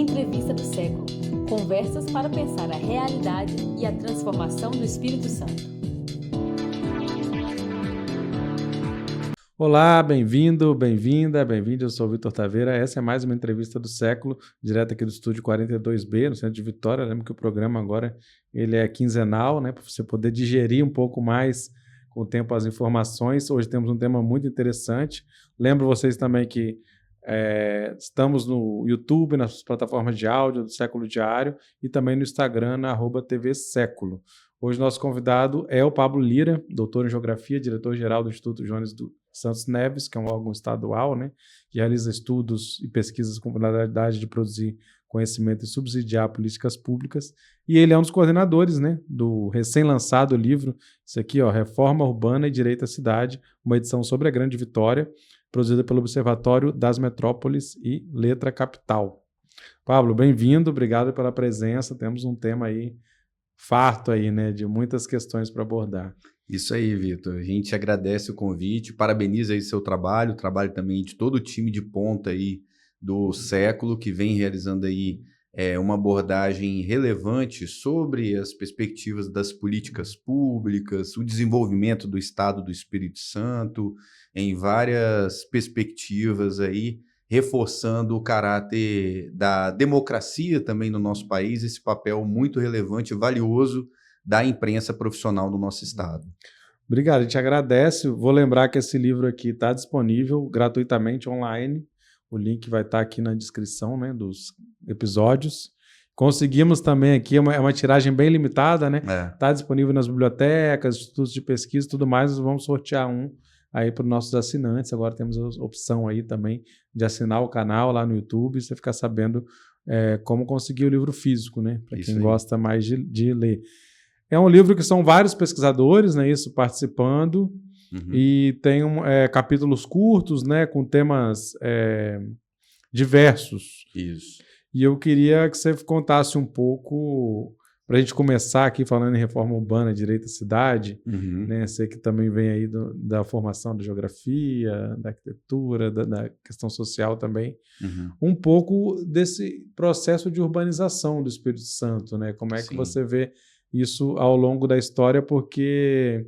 Entrevista do século. Conversas para pensar a realidade e a transformação do Espírito Santo. Olá, bem-vindo, bem-vinda, bem-vindo. Eu sou o Vitor Taveira. Essa é mais uma entrevista do século, direto aqui do estúdio 42B, no centro de Vitória. Lembro que o programa agora ele é quinzenal, né, para você poder digerir um pouco mais com o tempo as informações. Hoje temos um tema muito interessante. Lembro vocês também que estamos no YouTube, nas plataformas de áudio do Século Diário e também no Instagram, na @TV Século. Hoje nosso convidado é o Pablo Lira, doutor em Geografia, diretor-geral do Instituto Jones dos Santos Neves, que é um órgão estadual, né, que realiza estudos e pesquisas com finalidade de produzir conhecimento e subsidiar políticas públicas. E ele é um dos coordenadores, né, do recém-lançado livro, isso aqui, ó, Reforma Urbana e Direito à Cidade, uma edição sobre a Grande Vitória, produzida pelo Observatório das Metrópoles e Letra Capital. Pablo, bem-vindo, obrigado pela presença. Temos um tema aí farto aí, né, de muitas questões para abordar. Isso aí, Vitor. A gente agradece o convite, parabeniza aí seu trabalho, o trabalho também de todo o time de ponta aí do século que vem realizando aí uma abordagem relevante sobre as perspectivas das políticas públicas, o desenvolvimento do Estado do Espírito Santo, em várias perspectivas aí, reforçando o caráter da democracia também no nosso país, esse papel muito relevante e valioso da imprensa profissional do nosso estado. Obrigado, a gente agradece. Vou lembrar que esse livro aqui está disponível gratuitamente online. O link vai estar aqui na descrição, né, dos episódios. Conseguimos também aqui, é uma tiragem bem limitada, né? Está disponível nas bibliotecas, institutos de pesquisa e tudo mais. Nós vamos sortear um aí para os nossos assinantes. Agora temos a opção aí também de assinar o canal lá no YouTube e você ficar sabendo como conseguir o livro físico, né? Para quem gosta mais de ler. É um livro que são vários pesquisadores, né, participando, e tem capítulos curtos, né, com temas diversos. Isso. E eu queria que você contasse um pouco, para a gente começar aqui falando em reforma urbana, direito à cidade, né, você que também vem aí da formação da geografia, da arquitetura, da questão social também, um pouco desse processo de urbanização do Espírito Santo, né, como é que você vê isso ao longo da história, porque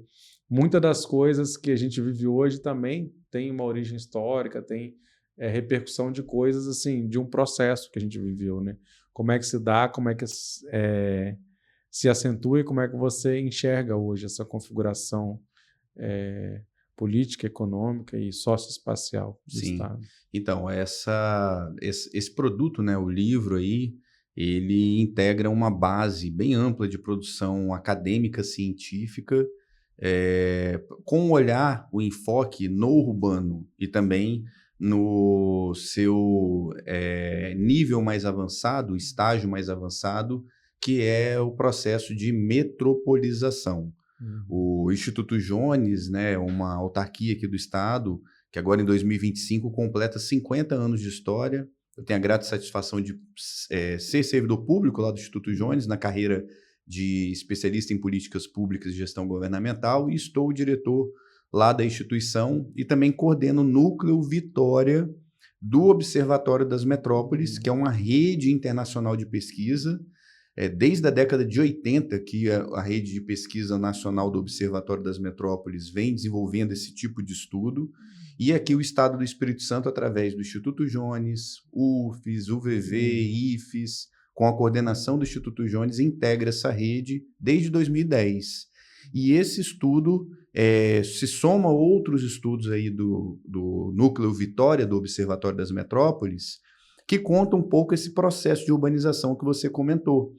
muitas das coisas que a gente vive hoje também tem uma origem histórica, tem repercussão de coisas assim, de um processo que a gente viveu, né? Como é que se dá, como é que se acentua e como é que você enxerga hoje essa configuração política, econômica e socioespacial do Estado? Então, esse produto, né, o livro aí, ele integra uma base bem ampla de produção acadêmica, científica, com o enfoque no urbano e também no seu nível mais avançado, estágio mais avançado, que é o processo de metropolização. O Instituto Jones, né, uma autarquia aqui do Estado, que agora em 2025 completa 50 anos de história. Eu tenho a grata satisfação de ser servidor público lá do Instituto Jones, na carreira de especialista em políticas públicas e gestão governamental, e estou diretor lá da instituição e também coordeno o Núcleo Vitória do Observatório das Metrópoles, que é uma rede internacional de pesquisa. Desde a década de 80 que a rede de pesquisa nacional do Observatório das Metrópoles vem desenvolvendo esse tipo de estudo. E aqui o Estado do Espírito Santo, através do Instituto Jones, UFES, UVV, IFES, com a coordenação do Instituto Jones, integra essa rede desde 2010. E esse estudo se soma a outros estudos aí do Núcleo Vitória, do Observatório das Metrópoles, que conta um pouco esse processo de urbanização que você comentou.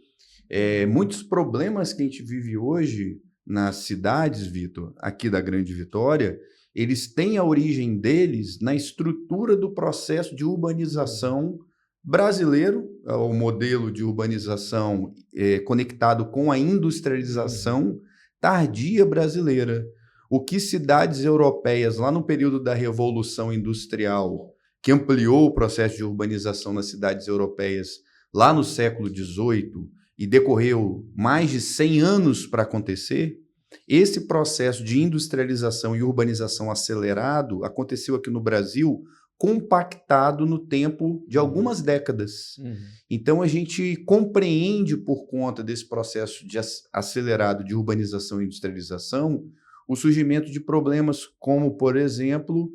Muitos problemas que a gente vive hoje nas cidades, Vitor, aqui da Grande Vitória, eles têm a origem deles na estrutura do processo de urbanização brasileiro, o modelo de urbanização conectado com a industrialização tardia brasileira. O que cidades europeias, lá no período da Revolução Industrial, que ampliou o processo de urbanização nas cidades europeias lá no século XVIII e decorreu mais de 100 anos para acontecer, esse processo de industrialização e urbanização acelerado aconteceu aqui no Brasil compactado no tempo de algumas décadas. Então, a gente compreende, por conta desse processo acelerado de urbanização e industrialização, o surgimento de problemas como, por exemplo,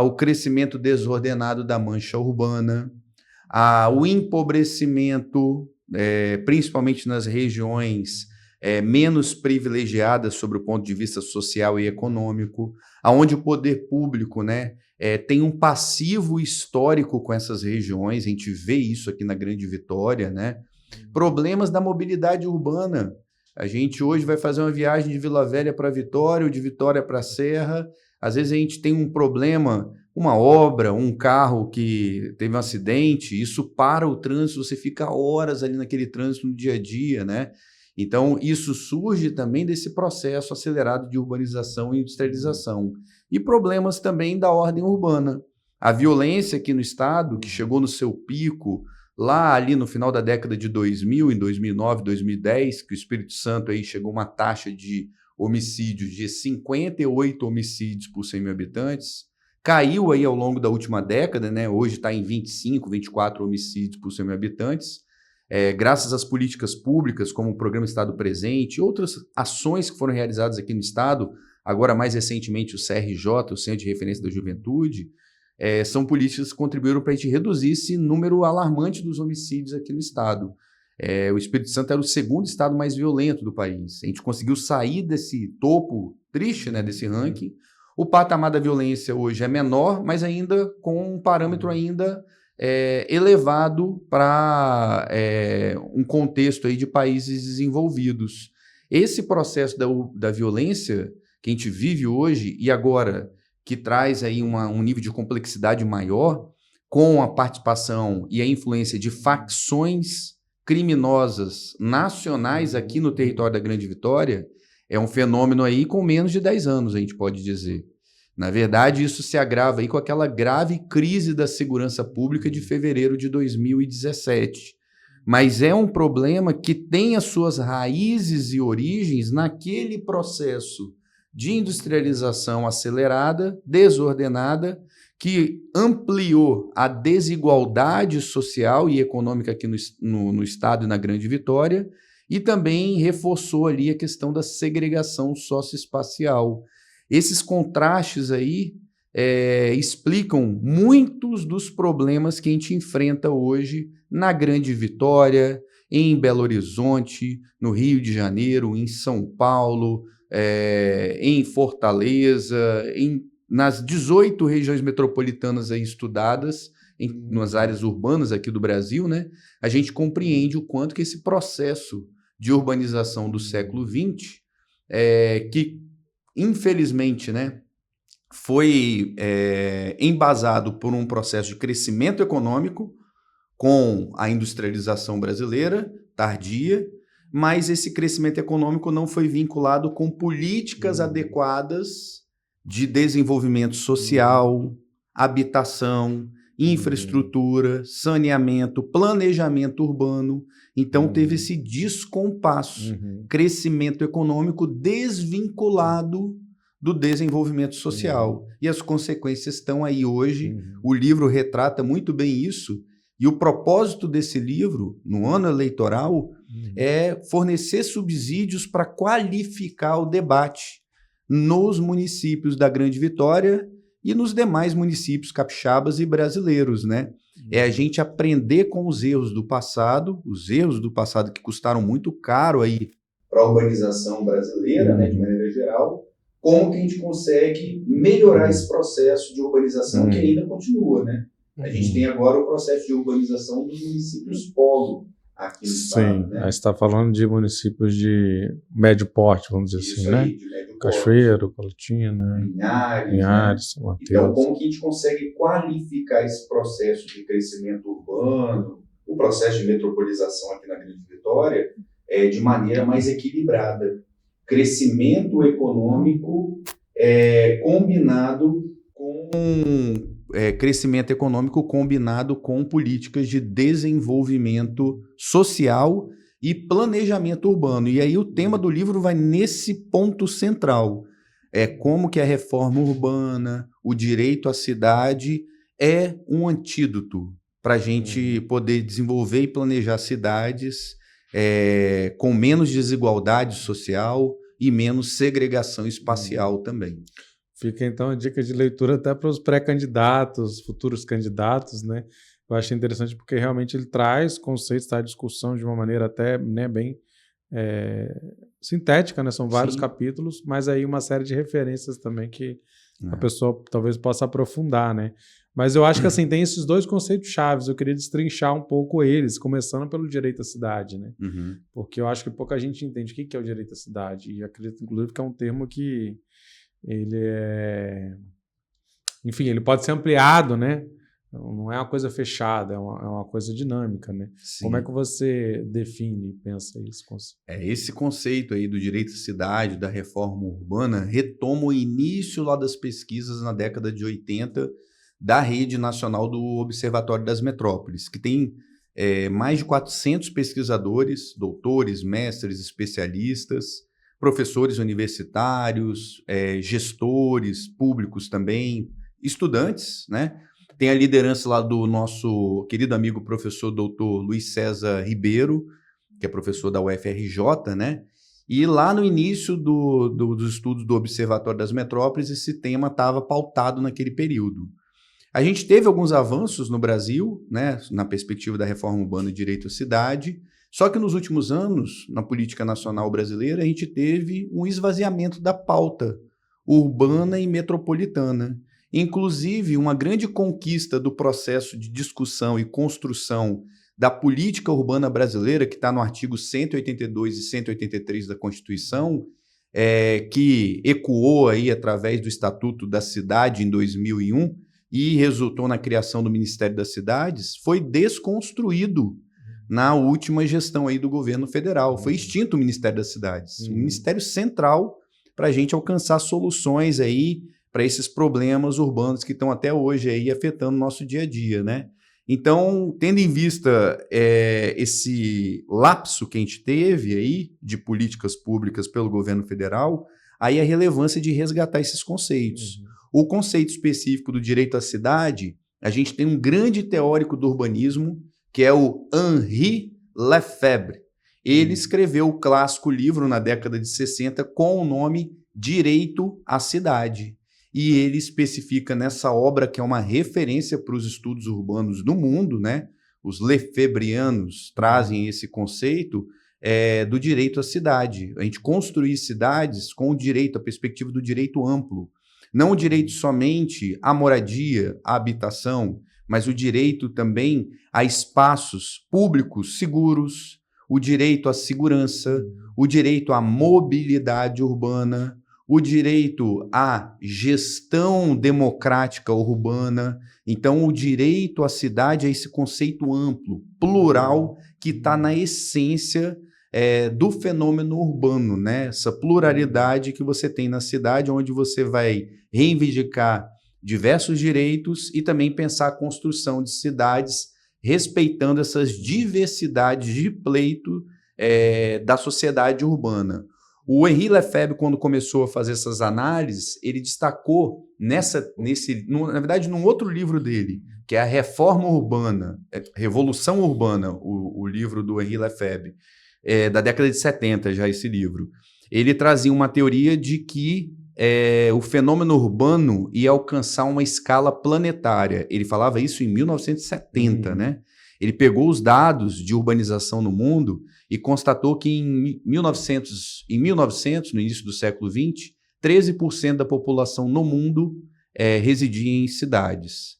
o crescimento desordenado da mancha urbana, o empobrecimento, principalmente nas regiões menos privilegiadas sobre o ponto de vista social e econômico, onde o poder público, né, tem um passivo histórico com essas regiões. A gente vê isso aqui na Grande Vitória, né? Problemas da mobilidade urbana. A gente hoje vai fazer uma viagem de Vila Velha para Vitória ou de Vitória para Serra. Às vezes a gente tem um problema, uma obra, um carro que teve um acidente, isso para o trânsito, você fica horas ali naquele trânsito no dia a dia, né? Então, isso surge também desse processo acelerado de urbanização e industrialização. E problemas também da ordem urbana. A violência aqui no estado, que chegou no seu pico lá ali no final da década de 2000, em 2009, 2010, que o Espírito Santo aí chegou a uma taxa de homicídios de 58 homicídios por 100 mil habitantes, caiu aí ao longo da última década, né? Hoje está em 25, 24 homicídios por 100 mil habitantes, graças às políticas públicas, como o Programa Estado Presente e outras ações que foram realizadas aqui no estado, agora mais recentemente o CRJ, o Centro de Referência da Juventude, são políticas que contribuíram para a gente reduzir esse número alarmante dos homicídios aqui no estado. O Espírito Santo era o segundo estado mais violento do país. A gente conseguiu sair desse topo triste, né, desse ranking. O patamar da violência hoje é menor, mas ainda com um parâmetro ainda elevado para um contexto aí de países desenvolvidos. Esse processo da violência que a gente vive hoje e agora que traz aí um nível de complexidade maior, com a participação e a influência de facções criminosas nacionais aqui no território da Grande Vitória, é um fenômeno aí com menos de 10 anos, a gente pode dizer. Na verdade, isso se agrava aí com aquela grave crise da segurança pública de fevereiro de 2017. Mas é um problema que tem as suas raízes e origens naquele processo de industrialização acelerada, desordenada, que ampliou a desigualdade social e econômica aqui no estado e na Grande Vitória, e também reforçou ali a questão da segregação socioespacial. Esses contrastes aí explicam muitos dos problemas que a gente enfrenta hoje na Grande Vitória, em Belo Horizonte, no Rio de Janeiro, em São Paulo, em Fortaleza, nas 18 regiões metropolitanas aí estudadas, nas áreas urbanas aqui do Brasil, né? A gente compreende o quanto que esse processo de urbanização do século XX, que infelizmente, né, foi embasado por um processo de crescimento econômico com a industrialização brasileira tardia, mas esse crescimento econômico não foi vinculado com políticas adequadas de desenvolvimento social, habitação, infraestrutura, saneamento, planejamento urbano. Então, teve esse descompasso, crescimento econômico desvinculado do desenvolvimento social. E as consequências estão aí hoje. O livro retrata muito bem isso. E o propósito desse livro, no ano eleitoral, é fornecer subsídios para qualificar o debate nos municípios da Grande Vitória e nos demais municípios capixabas e brasileiros, né? É a gente aprender com os erros do passado que custaram muito caro aí para a urbanização brasileira, né, de maneira geral, como que a gente consegue melhorar esse processo de urbanização que ainda continua, né? A gente tem agora o processo de urbanização dos municípios polo aqui no estado, né? Sim, aí você está falando de municípios de médio porte, vamos dizer Isso assim, aí, né? de médio porte. Cachoeiro, Colotina, Linhares, São Mateus. Então, como que a gente consegue qualificar esse processo de crescimento urbano, o processo de metropolização aqui na Grande Vitória, de maneira mais equilibrada? Crescimento econômico combinado com crescimento econômico combinado com políticas de desenvolvimento social e planejamento urbano. E aí o tema do livro vai nesse ponto central. Como que a reforma urbana, o direito à cidade é um antídoto para a gente poder desenvolver e planejar cidades com menos desigualdade social e menos segregação espacial também. Fica, então, a dica de leitura até para os pré-candidatos, futuros candidatos, né? Eu achei interessante porque realmente ele traz conceitos, tá, à discussão de uma maneira até, né, bem sintética, né? São vários capítulos, mas aí uma série de referências também que a pessoa talvez possa aprofundar, né? Mas eu acho que assim, tem esses dois conceitos chaves, eu queria destrinchar um pouco eles, começando pelo direito à cidade, né? Porque eu acho que pouca gente entende o que é o direito à cidade, e acredito, inclusive, que é um termo que ele enfim, ele pode ser ampliado, né? Não é uma coisa fechada, é uma coisa dinâmica, né? Sim. Como é que você define e pensa isso? Esse conceito aí do direito à cidade, da reforma urbana, retoma o início lá das pesquisas na década de 80 da Rede Nacional do Observatório das Metrópoles, que tem mais de 400 pesquisadores, doutores, mestres, especialistas, professores universitários, gestores públicos também, estudantes, né? Tem a liderança lá do nosso querido amigo professor doutor Luiz César Ribeiro, que é professor da UFRJ, né? E lá no início dos estudos do Observatório das Metrópoles, esse tema estava pautado naquele período. A gente teve alguns avanços no Brasil, né, na perspectiva da reforma urbana e direito à cidade, só que nos últimos anos, na política nacional brasileira, a gente teve um esvaziamento da pauta urbana e metropolitana. Inclusive, uma grande conquista do processo de discussão e construção da política urbana brasileira, que está no artigo 182 e 183 da Constituição, que ecoou aí através do Estatuto da Cidade em 2001 e resultou na criação do Ministério das Cidades, foi desconstruído na última gestão aí do governo federal. Foi extinto o Ministério das Cidades, um ministério central para a gente alcançar soluções aí para esses problemas urbanos que estão até hoje aí afetando o nosso dia a dia, né? Então, tendo em vista esse lapso que a gente teve aí de políticas públicas pelo governo federal, aí a relevância de resgatar esses conceitos. O conceito específico do direito à cidade, a gente tem um grande teórico do urbanismo, que é o Henri Lefebvre. Ele escreveu o clássico livro na década de 60 com o nome Direito à Cidade. E ele especifica nessa obra, que é uma referência para os estudos urbanos do mundo, né? Os lefebrianos trazem esse conceito do direito à cidade. A gente construir cidades com o direito, a perspectiva do direito amplo. Não o direito somente à moradia, à habitação, mas o direito também a espaços públicos seguros, o direito à segurança, o direito à mobilidade urbana, o direito à gestão democrática urbana. Então, o direito à cidade é esse conceito amplo, plural, que está na essência do fenômeno urbano, né? Essa pluralidade que você tem na cidade, onde você vai reivindicar diversos direitos e também pensar a construção de cidades respeitando essas diversidades de pleito da sociedade urbana. O Henri Lefebvre, quando começou a fazer essas análises, ele destacou na verdade, num outro livro dele, que é a Reforma Urbana, Revolução Urbana, o livro do Henri Lefebvre, da década de 70, já esse livro. Ele trazia uma teoria de que o fenômeno urbano ia alcançar uma escala planetária. Ele falava isso em 1970, né? Ele pegou os dados de urbanização no mundo e constatou que em 1900, no início do século XX, 13% da população no mundo residia em cidades.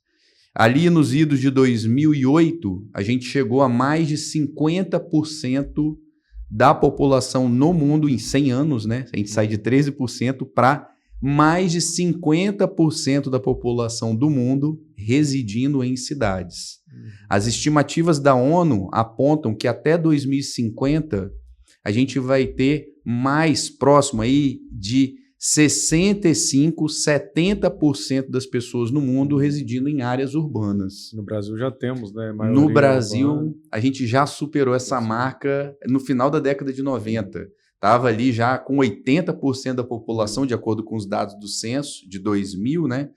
Ali nos idos de 2008, a gente chegou a mais de 50% da população no mundo em 100 anos, né? A gente sai de 13% para mais de 50% da população do mundo residindo em cidades. As estimativas da ONU apontam que até 2050 a gente vai ter mais próximo aí de 65%, 70% das pessoas no mundo residindo em áreas urbanas. No Brasil já temos, né? No Brasil, urbana. A gente já superou essa marca no final da década de 90. Estava ali já com 80% da população, de acordo com os dados do censo de 2000, né?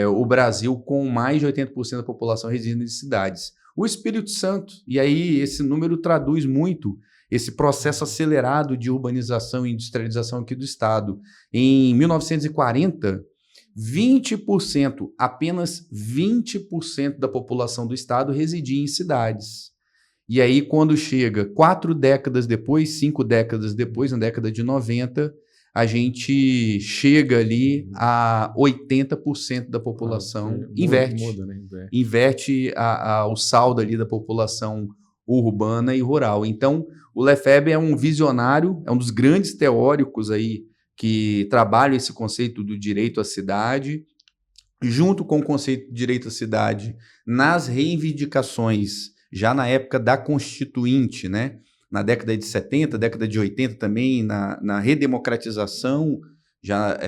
o Brasil com mais de 80% da população residindo em cidades. O Espírito Santo, e aí esse número traduz muito esse processo acelerado de urbanização e industrialização aqui do estado. Em 1940, 20%, apenas 20% da população do estado residia em cidades. E aí, quando chega 4 décadas depois, 5 décadas depois, na década de 90, a gente chega ali a 80% da população, muda, né? Inverte o saldo ali da população urbana e rural. Então, o Lefebvre é um visionário, é um dos grandes teóricos aí que trabalham esse conceito do direito à cidade, junto com o conceito de direito à cidade, nas reivindicações, já na época da Constituinte, né? Na década de 70, década de 80 também, na redemocratização, já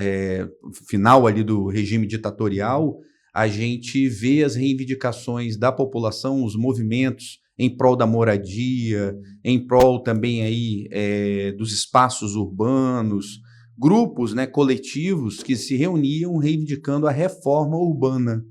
final ali do regime ditatorial, a gente vê as reivindicações da população, os movimentos em prol da moradia, em prol também aí, dos espaços urbanos, grupos, né, coletivos que se reuniam reivindicando a reforma urbana.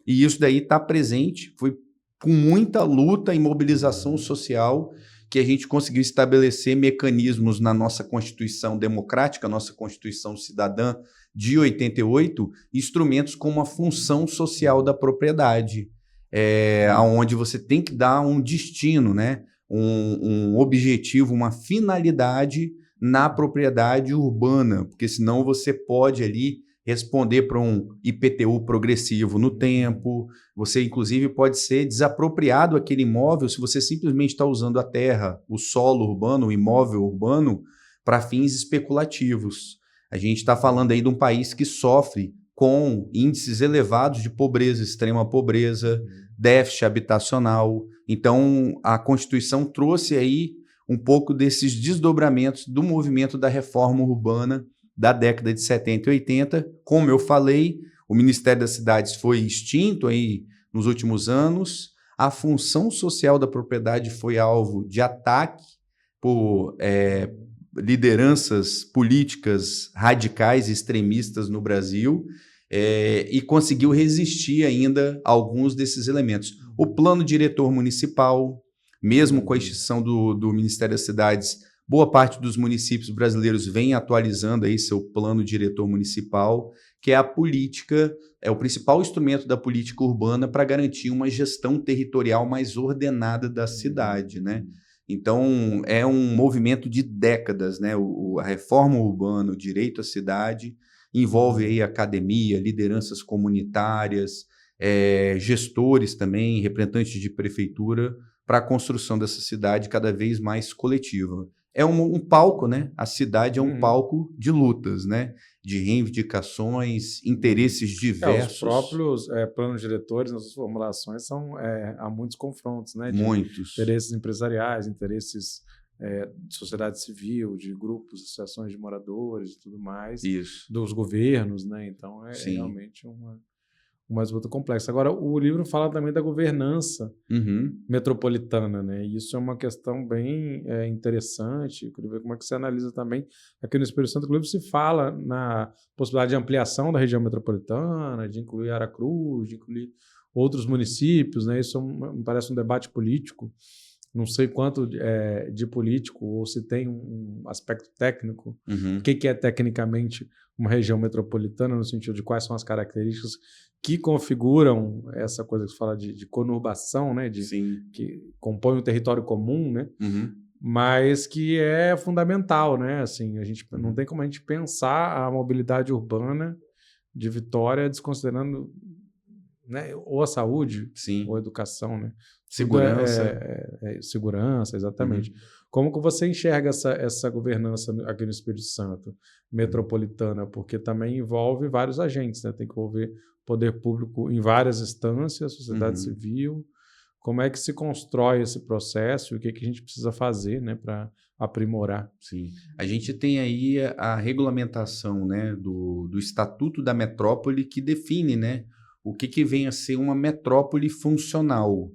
E isso daí está presente, foi com muita luta e mobilização social que a gente conseguiu estabelecer mecanismos na nossa Constituição Democrática, nossa Constituição Cidadã de 88, instrumentos como a função social da propriedade, onde você tem que dar um destino, né? um objetivo, uma finalidade na propriedade urbana, porque senão você pode ali responder para um IPTU progressivo no tempo, você inclusive pode ser desapropriado aquele imóvel se você simplesmente está usando a terra, o solo urbano, o imóvel urbano, para fins especulativos. A gente está falando aí de um país que sofre com índices elevados de pobreza, extrema pobreza, déficit habitacional. Então, a Constituição trouxe aí um pouco desses desdobramentos do movimento da reforma urbana da década de 70 e 80. Como eu falei, o Ministério das Cidades foi extinto aí nos últimos anos, a função social da propriedade foi alvo de ataque por lideranças políticas radicais e extremistas no Brasil, e conseguiu resistir ainda a alguns desses elementos. O plano diretor municipal, mesmo com a extinção do Ministério das Cidades, boa parte dos municípios brasileiros vem atualizando aí seu plano diretor municipal, que é a política, é o principal instrumento da política urbana para garantir uma gestão territorial mais ordenada da cidade, né? Então, é um movimento de décadas, né? A reforma urbana, o direito à cidade, envolve aí academia, lideranças comunitárias, gestores também, representantes de prefeitura, para a construção dessa cidade cada vez mais coletiva. É um palco, né? A cidade é um palco de lutas, né? De reivindicações, interesses diversos. Os próprios planos diretores, nas suas formulações, há muitos confrontos, né? Muitos. Interesses empresariais, interesses de sociedade civil, de grupos, associações de moradores e tudo mais. Isso. Dos governos, né? Então, realmente uma disputa complexa. Agora, o livro fala também da governança metropolitana, né? E isso é uma questão bem interessante. Eu queria ver como é que você analisa também. Aqui no Espírito Santo, inclusive, se fala na possibilidade de ampliação da região metropolitana, de incluir Aracruz, de incluir outros municípios, né? Isso me parece um debate político. Não sei quanto de político, ou se tem um aspecto técnico. O que é tecnicamente uma região metropolitana, no sentido de quais são as características que configuram essa coisa que se fala de conurbação, né? Que compõe um território comum, né? Mas que é fundamental, né? Assim, a gente não tem como a gente pensar a mobilidade urbana de Vitória desconsiderando, né, ou a saúde, ou a educação, né? Segurança. Segurança, exatamente. Como que você enxerga essa governança aqui no Espírito Santo, metropolitana? Porque também envolve vários agentes, né? Tem que envolver poder público em várias instâncias, sociedade civil. Como é que se constrói esse processo e o que a gente precisa fazer, né, para aprimorar? Sim. A gente tem aí a regulamentação, né, do Estatuto da Metrópole, que define, né, o que vem a ser uma metrópole funcional.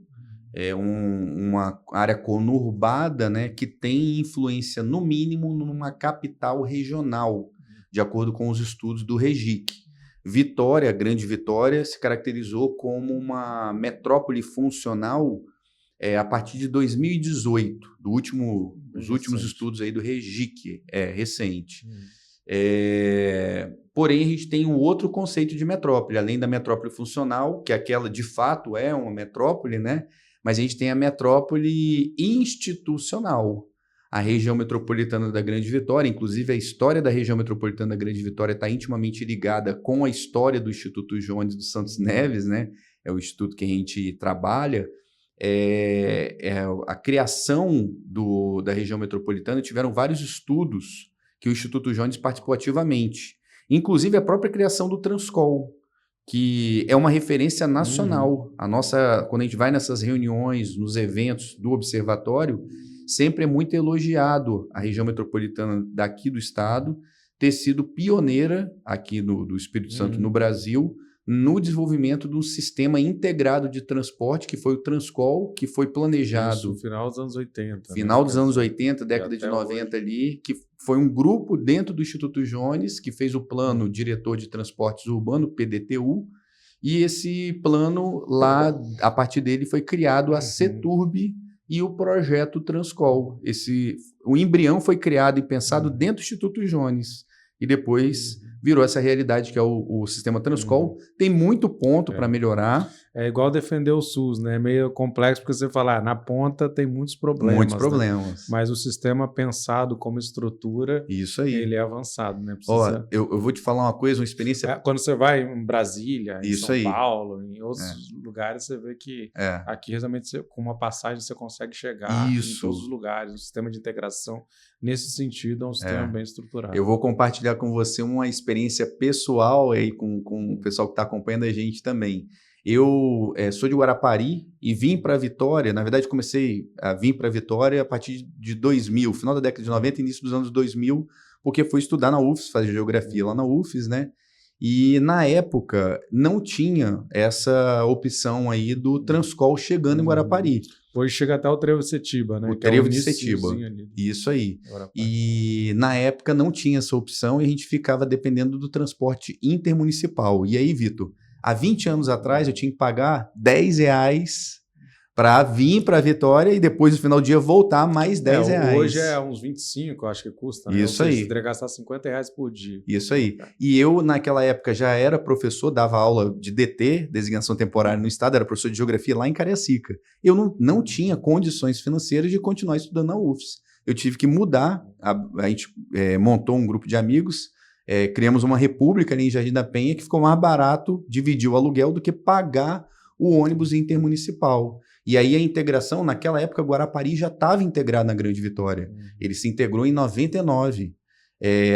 É uma área conurbada, né, que tem influência, no mínimo, numa capital regional, de acordo com os estudos do REGIC. Vitória, a Grande Vitória, se caracterizou como uma metrópole funcional a partir de 2018, dos últimos estudos aí do REGIC, recente. Porém, a gente tem um outro conceito de metrópole, além da metrópole funcional, que aquela de fato é uma metrópole, né? Mas a gente tem a metrópole institucional. A região metropolitana da Grande Vitória, inclusive a história da região metropolitana da Grande Vitória está intimamente ligada com a história do Instituto Jones dos Santos Neves, né? É o instituto que a gente trabalha. A criação da região metropolitana, tiveram vários estudos que o Instituto Jones participou ativamente. Inclusive a própria criação do Transcol, que é uma referência nacional. Quando a gente vai nessas reuniões, nos eventos do observatório, sempre é muito elogiado a região metropolitana daqui do estado ter sido pioneira aqui do Espírito Santo, no Brasil, no desenvolvimento de um sistema integrado de transporte, que foi o Transcol, que foi planejado... Isso, no final dos anos 80. Final dos anos 80, década de 90 ali, que foi um grupo dentro do Instituto Jones, que fez o plano diretor de transportes urbano, PDTU, e esse plano lá, a partir dele, foi criado a CETURB, e o projeto Transcol. O embrião foi criado e pensado dentro do Instituto Jones e depois virou essa realidade que é o sistema Transcol. Tem muito ponto para melhorar. É igual defender o SUS, né? É meio complexo porque você fala, na ponta tem muitos problemas. Muitos problemas. Né? Mas o sistema pensado como estrutura, isso aí, ele é avançado, né? Eu vou te falar uma coisa, uma experiência... Quando você vai em Brasília, em São aí. Paulo, em outros lugares, você vê que aqui realmente com uma passagem você consegue chegar em todos os lugares. O sistema de integração, nesse sentido, é um sistema bem estruturado. Eu vou compartilhar com você uma experiência pessoal aí com o pessoal que está acompanhando a gente também. Eu sou de Guarapari e vim para Vitória. Na verdade, comecei a vir para Vitória a partir de 2000, final da década de 90, início dos anos 2000, porque fui estudar na UFES, fazer geografia lá na UFES, né? E na época não tinha essa opção aí do Transcol chegando em Guarapari. Hoje chega até o Trevo de Setiba, né? O Trevo de Setiba, isso aí. E na época não tinha essa opção e a gente ficava dependendo do transporte intermunicipal. E aí, Vitor, há 20 anos atrás eu tinha que pagar R$10 para vir para Vitória e depois no final do dia voltar mais R$10. Hoje é uns 25, eu acho que custa. Né? Isso aí. Você teria que gastar R$50 por dia. Isso aí. E eu, naquela época, já era professor, dava aula de DT, designação temporária no estado, era professor de geografia lá em Cariacica. Eu não tinha condições financeiras de continuar estudando na UFES. Eu tive que mudar, a gente montou um grupo de amigos, criamos uma república ali em Jardim da Penha, que ficou mais barato dividir o aluguel do que pagar o ônibus intermunicipal. E aí a integração, naquela época, Guarapari já estava integrado na Grande Vitória. Ele se integrou em 99.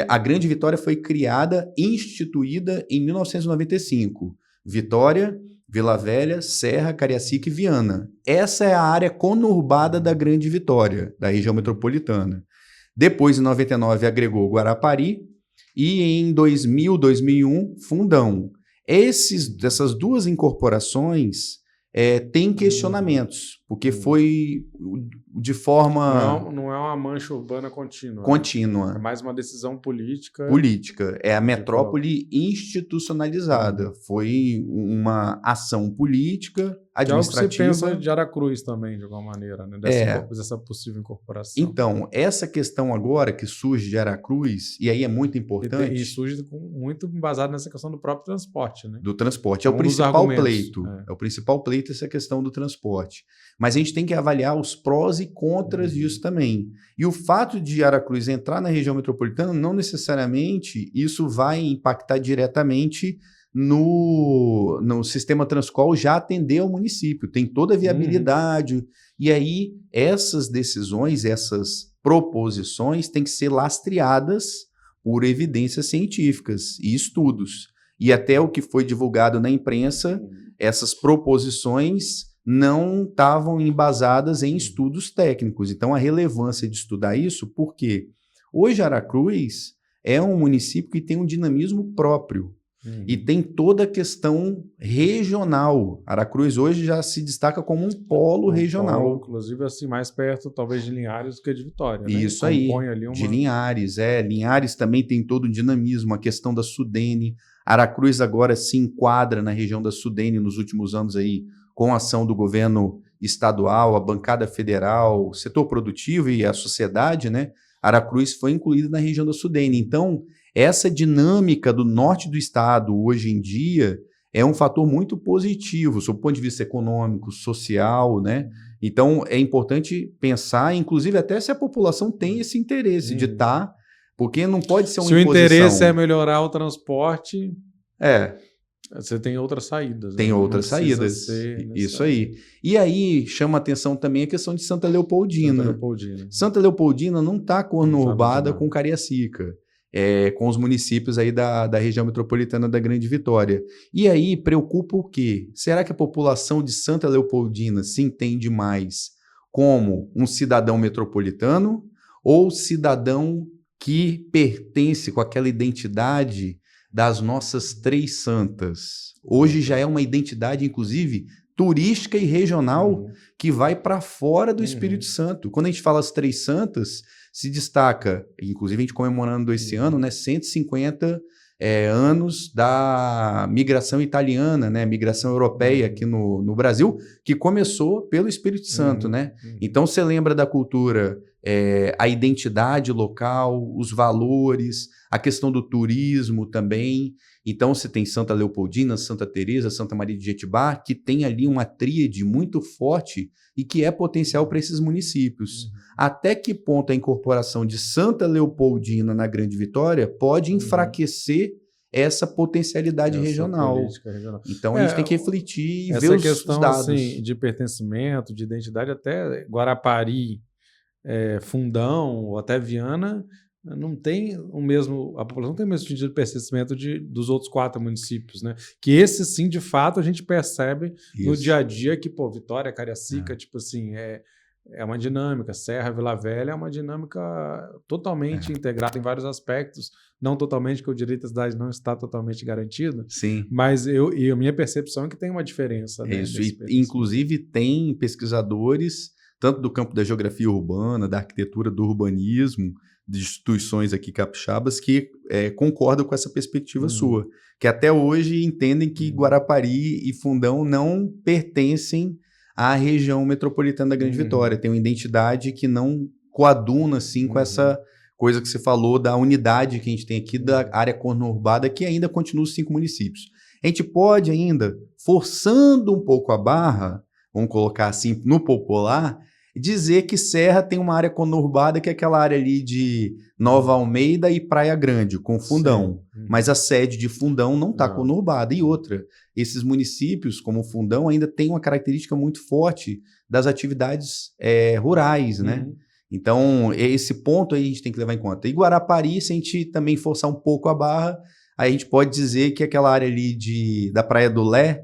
A Grande Vitória foi criada, instituída em 1995. Vitória, Vila Velha, Serra, Cariacica e Viana. Essa é a área conurbada da Grande Vitória, da região metropolitana. Depois, em 99, agregou Guarapari e em 2000, 2001, Fundão. Essas duas incorporações têm questionamentos, porque foi de forma... Não é uma mancha urbana contínua. Contínua. É mais uma decisão política. Política. É a metrópole institucionalizada. Foi uma ação política, administrativa. Que é o que você pensa de Aracruz também, de alguma maneira, né? Dessa possível incorporação. Então, essa questão agora que surge de Aracruz, e aí é muito importante... E surge muito embasado nessa questão do próprio transporte, né? Do transporte. É o principal pleito. É o principal pleito essa questão do transporte. Mas a gente tem que avaliar os prós e contras disso também. E o fato de Aracruz entrar na região metropolitana, não necessariamente isso vai impactar diretamente no sistema Transcol já atender ao município. Tem toda a viabilidade. E aí, essas decisões, essas proposições têm que ser lastreadas por evidências científicas e estudos. E até o que foi divulgado na imprensa, essas proposições não estavam embasadas em estudos técnicos. Então, a relevância de estudar isso, porque hoje Aracruz é um município que tem um dinamismo próprio e tem toda a questão regional. Aracruz hoje já se destaca como um polo regional. Polo, inclusive, assim, mais perto, talvez, de Linhares do que de Vitória. Né? Isso aí, de Linhares. Linhares também tem todo um dinamismo, a questão da Sudene, Aracruz agora se enquadra na região da Sudene nos últimos anos aí, com a ação do governo estadual, a bancada federal, o setor produtivo e a sociedade, né? Aracruz foi incluída na região da Sudene. Então, essa dinâmica do norte do estado hoje em dia é um fator muito positivo, sob o ponto de vista econômico, social, né? Então, é importante pensar, inclusive até se a população tem esse interesse de estar, porque não pode ser uma imposição. Se o interesse é melhorar melhorar o transporte, você tem outras saídas. Tem outras saídas. Isso aí. E aí chama atenção também a questão de Santa Leopoldina. Santa Leopoldina não está conurbada com Cariacica, com os municípios aí da região metropolitana da Grande Vitória. E aí preocupa o quê? Será que a população de Santa Leopoldina se entende mais como um cidadão metropolitano ou cidadão que pertence com aquela identidade das nossas três santas? Hoje já é uma identidade, inclusive, turística e regional que vai para fora do Espírito Santo. Quando a gente fala as três santas, se destaca, inclusive a gente comemorando esse ano, né, 150 anos da migração italiana, né, migração europeia aqui no Brasil, que começou pelo Espírito Santo, né? Então você lembra da cultura, a identidade local, os valores, a questão do turismo também. Então você tem Santa Leopoldina, Santa Teresa, Santa Maria de Jetibá, que tem ali uma tríade muito forte e que é potencial para esses municípios. Até que ponto a incorporação de Santa Leopoldina na Grande Vitória pode enfraquecer essa potencialidade regional. Então a gente tem que refletir e ver os dados. Essa questão de pertencimento, de identidade, até Guarapari, Fundão ou até Viana, não tem a população não tem o mesmo sentido de pertencimento dos outros 4 municípios, né? Que esse sim, de fato, a gente percebe no dia a dia que, Vitória, Cariacica, tipo assim, é uma dinâmica, Serra, Vila Velha é uma dinâmica totalmente integrada em vários aspectos, não totalmente, que o direito da cidade não está totalmente garantido, sim. Mas a minha percepção é que tem uma diferença. Né, isso, inclusive tem pesquisadores, tanto do campo da geografia urbana, da arquitetura, do urbanismo, de instituições aqui capixabas que concordam com essa perspectiva sua, que até hoje entendem que Guarapari e Fundão não pertencem à região metropolitana da Grande Vitória, tem uma identidade que não coaduna assim com essa coisa que você falou da unidade que a gente tem aqui da área conurbada, que ainda continua os 5 municípios. A gente pode ainda, forçando um pouco a barra, vamos colocar assim no popular, dizer que Serra tem uma área conurbada, que é aquela área ali de Nova Almeida e Praia Grande, com Fundão. Mas a sede de Fundão não está conurbada. E outra, esses municípios, como Fundão, ainda têm uma característica muito forte das atividades rurais, né? Então, esse ponto aí a gente tem que levar em conta. E Guarapari, se a gente também forçar um pouco a barra, aí a gente pode dizer que aquela área ali da Praia do Lé,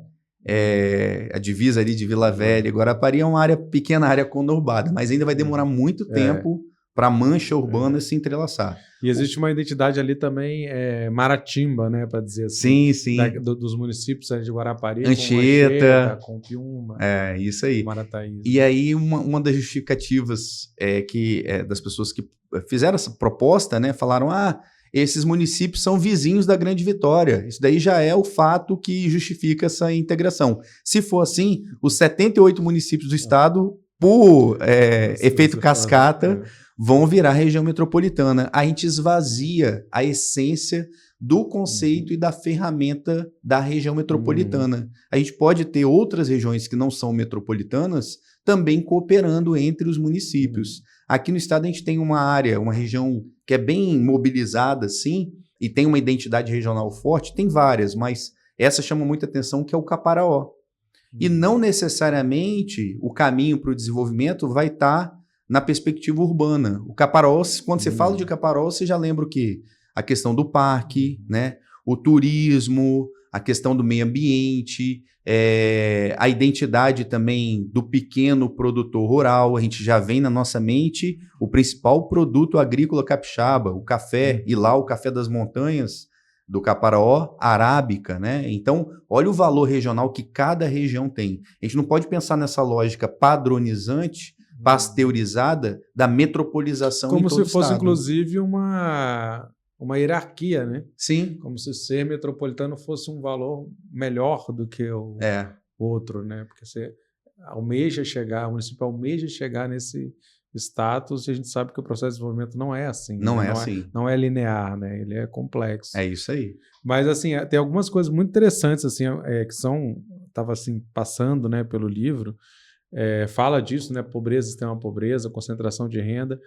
a divisa ali de Vila Velha e Guarapari é uma pequena área conurbada, mas ainda vai demorar muito tempo para a mancha urbana se entrelaçar. E existe uma identidade ali também maratimba, né, para dizer assim. Sim. Dos municípios de Guarapari, Anchieta, com Piúma, isso aí. Marataízes. E aí uma das justificativas das pessoas que fizeram essa proposta, né, falaram, esses municípios são vizinhos da Grande Vitória. Isso daí já é o fato que justifica essa integração. Se for assim, os 78 municípios do estado, por efeito cascata, vão virar região metropolitana. A gente esvazia a essência do conceito e da ferramenta da região metropolitana. A gente pode ter outras regiões que não são metropolitanas também cooperando entre os municípios. Aqui no estado a gente tem uma região que é bem mobilizada, sim, e tem uma identidade regional forte, tem várias, mas essa chama muita atenção, que é o Caparaó. E não necessariamente o caminho para o desenvolvimento vai estar na perspectiva urbana. O Caparaó, quando você fala de Caparaó, você já lembra o quê? A questão do parque, né? O turismo, a questão do meio ambiente, a identidade também do pequeno produtor rural. A gente já vem na nossa mente o principal produto agrícola capixaba, o café, e lá o café das montanhas do Caparaó, arábica, né? Então, olha o valor regional que cada região tem. A gente não pode pensar nessa lógica padronizante, pasteurizada, da metropolização em todo o estado. Como se fosse, inclusive, uma uma hierarquia, né? Sim. Como se ser metropolitano fosse um valor melhor do que o outro, né? Porque você almeja chegar, o município almeja chegar nesse status, e a gente sabe que o processo de desenvolvimento não é assim. Não né? é assim. Não é linear, né? Ele é complexo. É isso aí. Mas, assim, tem algumas coisas muito interessantes, assim, que estava assim, passando, né, pelo livro, fala disso, né? Pobreza, extrema pobreza, concentração de renda.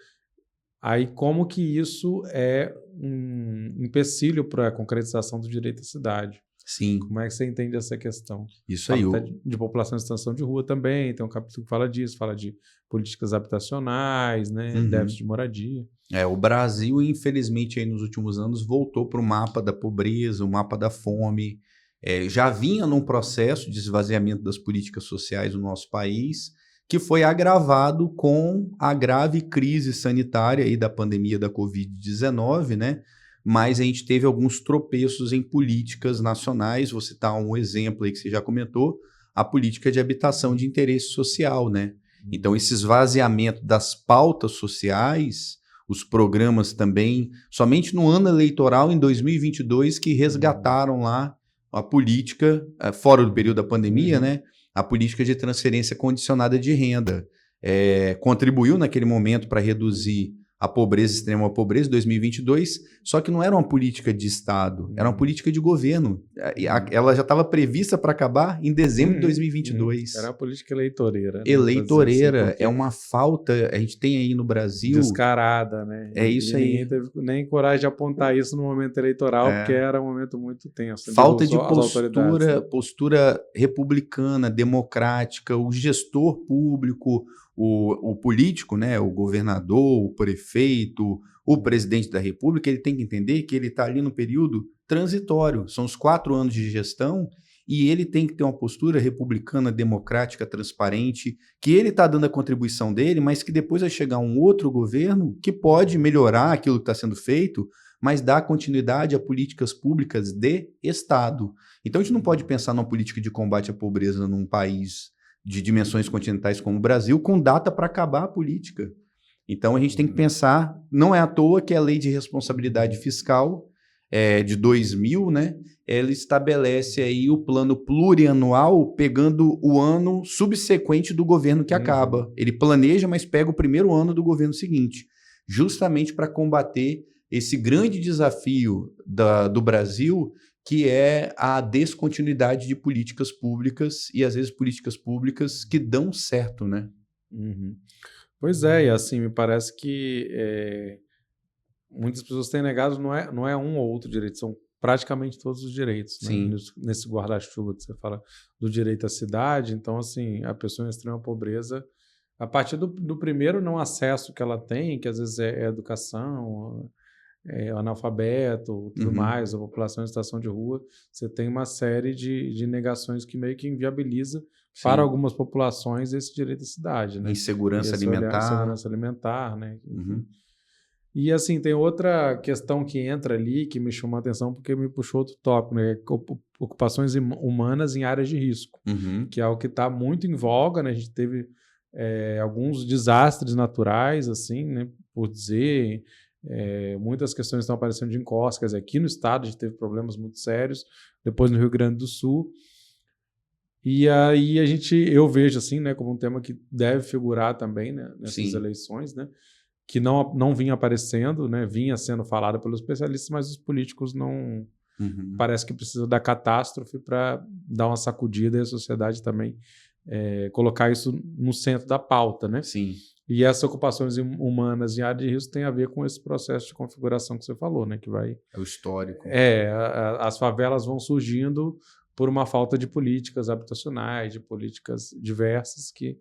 Aí, como que isso é um empecilho para a concretização do direito à cidade? Sim. Como é que você entende essa questão? Isso aí. Fala de população em situação de rua também, tem um capítulo que fala disso, fala de políticas habitacionais, né? Déficit de moradia. O Brasil, infelizmente, aí nos últimos anos, voltou para o mapa da pobreza, o mapa da fome. Já vinha num processo de esvaziamento das políticas sociais no nosso país, que foi agravado com a grave crise sanitária aí da pandemia da Covid-19, né? Mas a gente teve alguns tropeços em políticas nacionais. Vou citar um exemplo aí que você já comentou, a política de habitação de interesse social, né? Então, esse esvaziamento das pautas sociais, os programas também, somente no ano eleitoral, em 2022, que resgataram lá a política, fora do período da pandemia, né? A política de transferência condicionada de renda. Contribuiu naquele momento para reduzir a pobreza, extrema pobreza, em 2022, só que não era uma política de Estado, era uma política de governo. Ela já estava prevista para acabar em dezembro de 2022. Era uma política eleitoreira. Né? Eleitoreira, assim, é uma falta, a gente tem aí no Brasil... Descarada, né? É isso aí. Ninguém teve nem coragem de apontar isso no momento eleitoral, porque era um momento muito tenso. Falta de postura republicana, democrática, o gestor público... O político, né, o governador, o prefeito, o presidente da República, ele tem que entender que ele está ali no período transitório. São os 4 anos de gestão e ele tem que ter uma postura republicana, democrática, transparente, que ele está dando a contribuição dele, mas que depois vai chegar um outro governo que pode melhorar aquilo que está sendo feito, mas dar continuidade a políticas públicas de Estado. Então, a gente não pode pensar numa política de combate à pobreza num país de dimensões continentais como o Brasil, com data para acabar a política. Então, a gente tem que pensar, não é à toa que a Lei de Responsabilidade Fiscal de 2000, né, ela estabelece aí o plano plurianual pegando o ano subsequente do governo que acaba. Ele planeja, mas pega o primeiro ano do governo seguinte, justamente para combater esse grande desafio do Brasil, que é a descontinuidade de políticas públicas e, às vezes, políticas públicas que dão certo, né? Pois é, e assim, me parece que muitas pessoas têm negado, não é um ou outro direito, são praticamente todos os direitos, né? Nesse guarda-chuva que você fala do direito à cidade. Então, assim, a pessoa em extrema pobreza, a partir do primeiro não acesso que ela tem, que às vezes é educação, analfabeto, tudo mais, a população em situação de rua, você tem uma série de negações que meio que inviabiliza para algumas populações esse direito à cidade, né? Insegurança alimentar. Insegurança alimentar, né? E assim, tem outra questão que entra ali que me chamou a atenção porque me puxou outro tópico, né? Ocupações humanas em áreas de risco, que é algo que está muito em voga, né? A gente teve alguns desastres naturais, assim, né? Por dizer... muitas questões estão aparecendo de encostas. Aqui no estado a gente teve problemas muito sérios, depois no Rio Grande do Sul. E aí eu vejo assim, né, como um tema que deve figurar também, né, nessas eleições, né, que não vinha aparecendo, né, vinha sendo falado pelos especialistas, mas os políticos não... Parece que precisa da catástrofe para dar uma sacudida e a sociedade também colocar isso no centro da pauta, né? Sim. E essas ocupações humanas em área de risco tem a ver com esse processo de configuração que você falou, né? Que vai... É o histórico. As favelas vão surgindo por uma falta de políticas habitacionais, de políticas diversas que...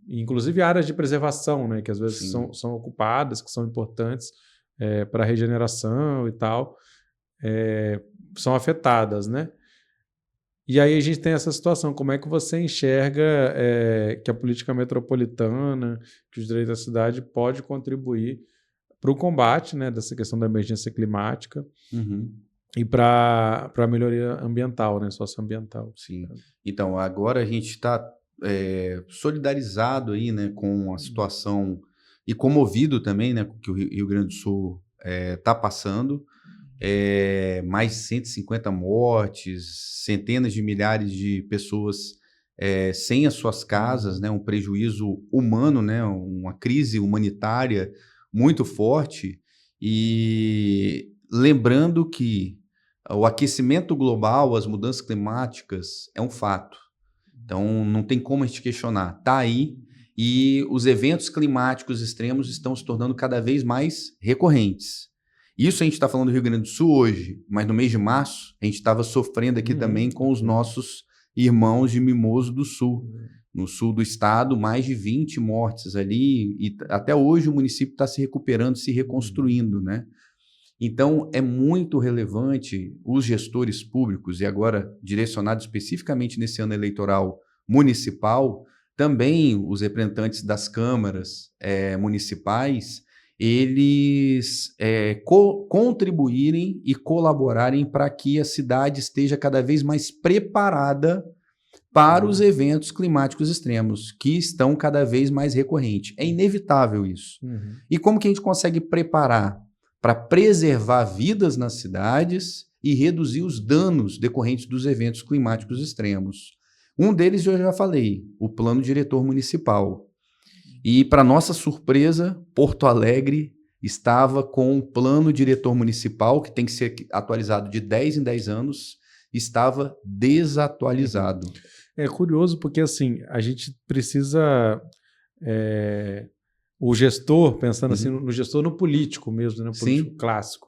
inclusive áreas de preservação, né? Que às vezes são ocupadas, que são importantes para a regeneração e tal, são afetadas, né? E aí a gente tem essa situação, como é que você enxerga que a política metropolitana, que o direito à cidade pode contribuir para o combate, né, dessa questão da emergência climática e para a melhoria ambiental, né, socioambiental. Sim. Então, agora a gente está solidarizado aí, né, com a situação e comovido também, né, que o Rio Grande do Sul está passando. Mais de 150 mortes, centenas de milhares de pessoas sem as suas casas, né? Um prejuízo humano, né? Uma crise humanitária muito forte. E lembrando que o aquecimento global, as mudanças climáticas, é um fato. Então, não tem como a gente questionar. Está aí e os eventos climáticos extremos estão se tornando cada vez mais recorrentes. Isso a gente está falando do Rio Grande do Sul hoje, mas no mês de março a gente estava sofrendo aqui também com os nossos irmãos de Mimoso do Sul. No sul do estado, mais de 20 mortes ali, e até hoje o município está se recuperando, se reconstruindo, né? Então, é muito relevante os gestores públicos, e agora direcionado especificamente nesse ano eleitoral municipal, também os representantes das câmaras municipais, eles contribuírem e colaborarem para que a cidade esteja cada vez mais preparada para os eventos climáticos extremos, que estão cada vez mais recorrentes. É inevitável isso. E como que a gente consegue preparar para preservar vidas nas cidades e reduzir os danos decorrentes dos eventos climáticos extremos? Um deles eu já falei, o Plano Diretor Municipal. E, para nossa surpresa, Porto Alegre estava com um Plano Diretor Municipal, que tem que ser atualizado de 10 em 10 anos, estava desatualizado. É curioso porque, assim, a gente precisa... o gestor, pensando assim, no gestor, no político mesmo, né? Político clássico.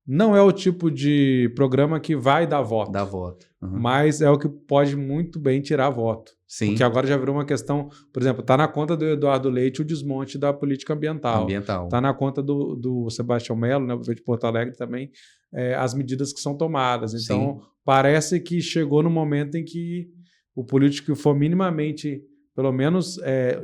Não é o tipo de programa que vai dar voto. Dá voto. Mas é o que pode muito bem tirar voto. Sim. Porque agora já virou uma questão... Por exemplo, está na conta do Eduardo Leite o desmonte da política ambiental. Está na conta do Sebastião Melo, né, de Porto Alegre também, as medidas que são tomadas. Então, parece que chegou no momento em que o político que for minimamente... pelo menos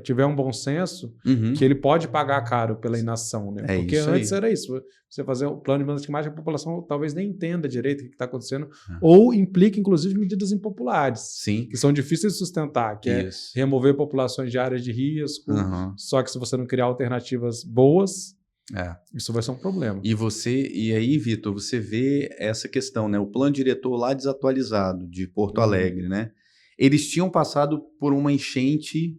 tiver um bom senso, que ele pode pagar caro pela inação, né? Porque antes era isso. Você fazer um plano de mudança climática, a população talvez nem entenda direito o que está acontecendo, ou implica, inclusive, medidas impopulares, que são difíceis de sustentar, que é remover populações de áreas de risco, só que se você não criar alternativas boas, isso vai ser um problema. E aí, Vitor, você vê essa questão, né? O plano diretor lá desatualizado de Porto Alegre, né? Eles tinham passado por uma enchente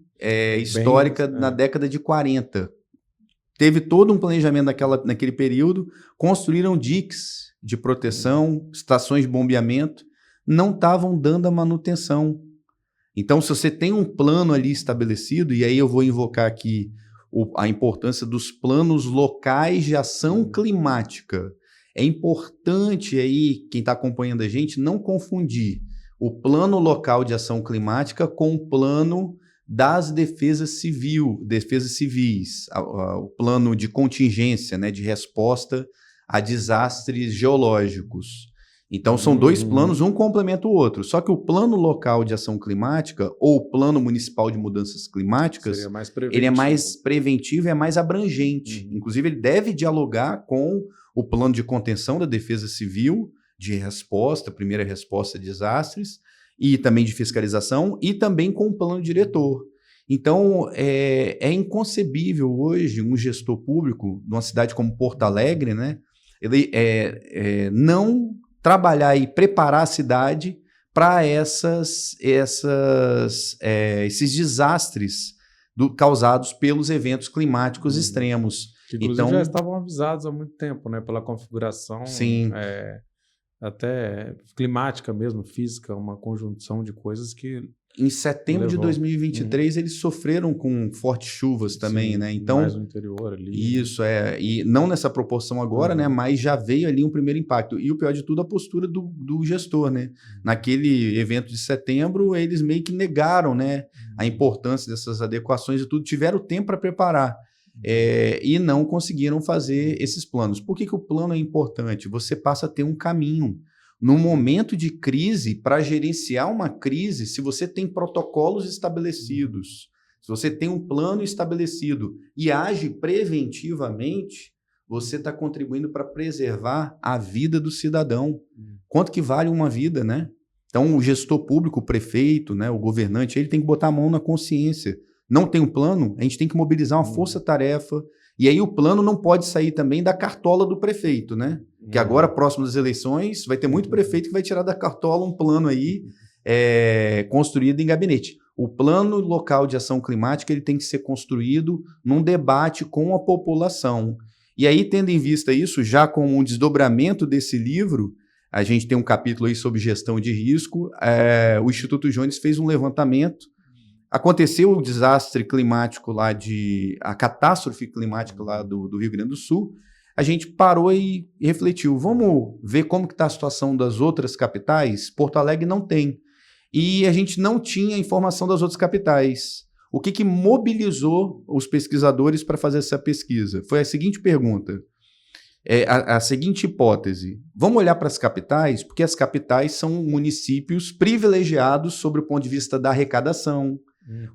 histórica na década de 40. Teve todo um planejamento naquele período, construíram diques de proteção, estações de bombeamento, não estavam dando a manutenção. Então, se você tem um plano ali estabelecido, e aí eu vou invocar aqui a importância dos planos locais de ação climática. É importante aí, quem está acompanhando a gente, não confundir o plano local de ação climática com o plano das defesas civis, o plano de contingência, né, de resposta a desastres geológicos. Então, são dois planos, um complementa o outro. Só que o plano local de ação climática ou o plano municipal de mudanças climáticas, ele é mais preventivo e é mais abrangente. Inclusive, ele deve dialogar com o plano de contenção da defesa civil, de resposta, primeira resposta a desastres, e também de fiscalização, e também com o plano diretor. Então, é inconcebível hoje um gestor público, numa cidade como Porto Alegre, né, ele não trabalhar e preparar a cidade para esses desastres causados pelos eventos climáticos extremos. Que, inclusive, já estavam avisados há muito tempo, né, pela configuração até climática mesmo, física, uma conjunção de coisas que... Em setembro de 2023, eles sofreram com fortes chuvas também, né? Então, mais no interior ali. Isso, e não nessa proporção agora, né? Mas já veio ali um primeiro impacto. E o pior de tudo, a postura do gestor, né? Naquele evento de setembro, eles meio que negaram, né? A importância dessas adequações e tudo, tiveram tempo para preparar. E não conseguiram fazer esses planos. Por que o plano é importante? Você passa a ter um caminho. No momento de crise, para gerenciar uma crise, se você tem protocolos estabelecidos, se você tem um plano estabelecido e age preventivamente, você está contribuindo para preservar a vida do cidadão. Quanto que vale uma vida, né? Então, o gestor público, o prefeito, né, o governante, ele tem que botar a mão na consciência. Não tem um plano, a gente tem que mobilizar uma força-tarefa, E aí o plano não pode sair também da cartola do prefeito, né? Que agora, próximo das eleições, vai ter muito prefeito que vai tirar da cartola um plano aí construído em gabinete. O plano local de ação climática ele tem que ser construído num debate com a população. E aí, tendo em vista isso, já com um desdobramento desse livro, a gente tem um capítulo aí sobre gestão de risco, o Instituto Jones fez um levantamento. Aconteceu o desastre climático lá a catástrofe climática lá do Rio Grande do Sul, a gente parou e refletiu, vamos ver como que está a situação das outras capitais? Porto Alegre não tem. E a gente não tinha informação das outras capitais. O que mobilizou os pesquisadores para fazer essa pesquisa? Foi a seguinte pergunta, a seguinte hipótese. Vamos olhar para as capitais, porque as capitais são municípios privilegiados sobre o ponto de vista da arrecadação,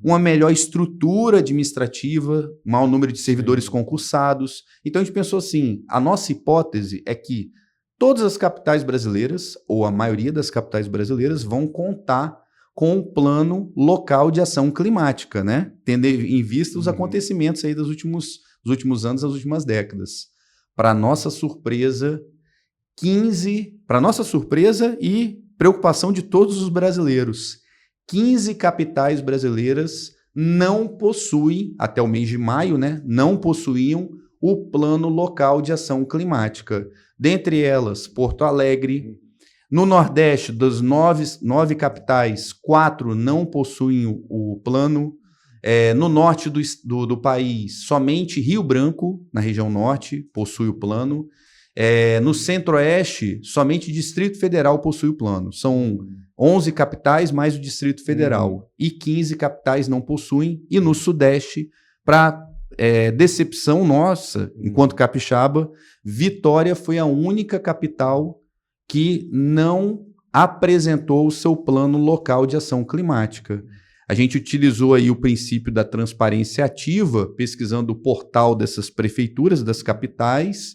uma melhor estrutura administrativa, maior número de servidores concursados. Então a gente pensou assim, a nossa hipótese é que todas as capitais brasileiras, ou a maioria das capitais brasileiras, vão contar com um plano local de ação climática, né? Tendo em vista os acontecimentos aí dos últimos anos, das últimas décadas. Para nossa surpresa, e preocupação de todos os brasileiros, 15 capitais brasileiras não possuem, até o mês de maio, né, não possuíam o plano local de ação climática. Dentre elas, Porto Alegre. No Nordeste, das 9 capitais, 4 não possuem o plano. No norte do país, somente Rio Branco, na região norte, possui o plano. No Centro-Oeste, somente Distrito Federal possui o plano. São 11 capitais mais o Distrito Federal. E 15 capitais não possuem. E no Sudeste, para decepção nossa, enquanto capixaba, Vitória foi a única capital que não apresentou o seu plano local de ação climática. A gente utilizou aí o princípio da transparência ativa, pesquisando o portal dessas prefeituras, das capitais,